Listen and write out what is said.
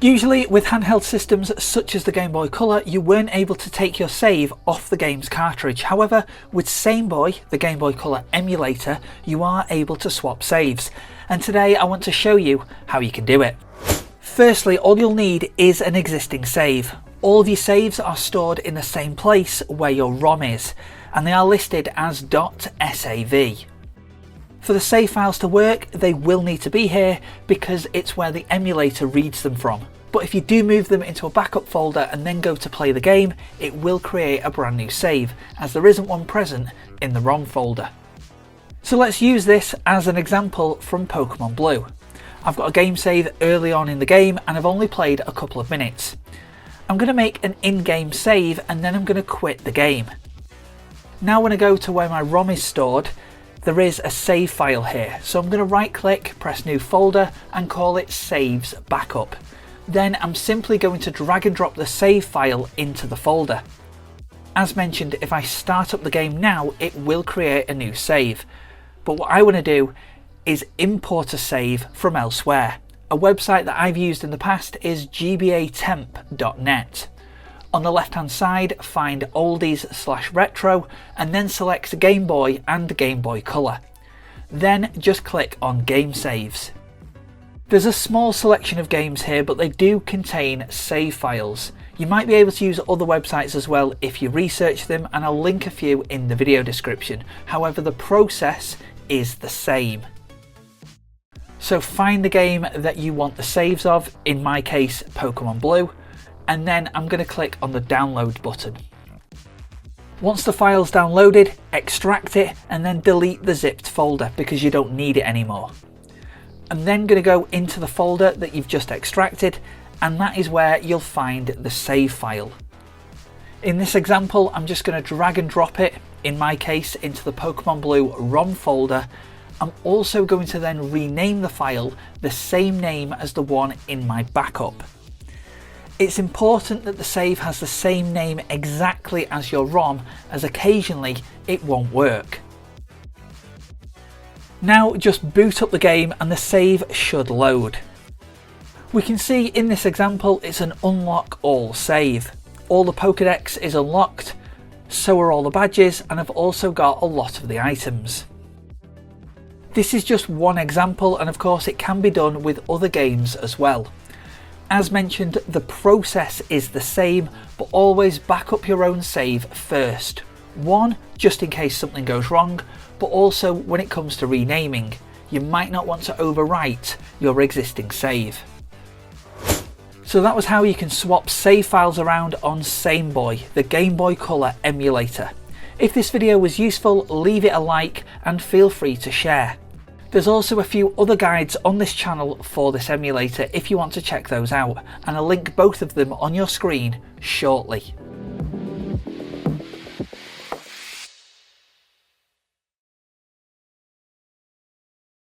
Usually with handheld systems such as the Game Boy Color, you weren't able to take your save off the game's cartridge. However, with SameBoy, the Game Boy Color emulator, you are able to swap saves. And today I want to show you how you can do it. Firstly, all you'll need is an existing save. All of your saves are stored in the same place where your ROM is, and they are listed as .sav. For the save files to work, they will need to be here because it's where the emulator reads them from. But if you do move them into a backup folder and then go to play the game, it will create a brand new save, as there isn't one present in the ROM folder. So let's use this as an example from Pokemon Blue. I've got a game save early on in the game and I've only played a couple of minutes. I'm going to make an in-game save and then I'm going to quit the game. Now when I go to where my ROM is stored, there is a save file here, so I'm going to right click, press new folder and call it Saves Backup. Then I'm simply going to drag and drop the save file into the folder. As mentioned, if I start up the game now, it will create a new save. But what I want to do is import a save from elsewhere. A website that I've used in the past is gbatemp.net. On the left hand side, find oldies/retro and then select Game Boy and Game Boy Color. Then just click on Game Saves. There's a small selection of games here, but they do contain save files. You might be able to use other websites as well if you research them, and I'll link a few in the video description. However, the process is the same. So find the game that you want the saves of, in my case Pokemon Blue, and then I'm going to click on the download button. Once the file's downloaded, extract it and then delete the zipped folder because you don't need it anymore. I'm then going to go into the folder that you've just extracted, and that is where you'll find the save file. In this example, I'm just going to drag and drop it, in my case, into the Pokemon Blue ROM folder. I'm also going to then rename the file the same name as the one in my backup. It's important that the save has the same name exactly as your ROM, as occasionally it won't work. Now just boot up the game and the save should load. We can see in this example it's an unlock all save. All the Pokédex is unlocked, so are all the badges, and I've also got a lot of the items. This is just one example, and of course it can be done with other games as well. As mentioned, the process is the same, but always back up your own save first. One, just in case something goes wrong, but also when it comes to renaming, you might not want to overwrite your existing save. So that was how you can swap save files around on SameBoy, the Game Boy Color emulator. If this video was useful, leave it a like and feel free to share. There's also a few other guides on this channel for this emulator if you want to check those out, and I'll link both of them on your screen shortly.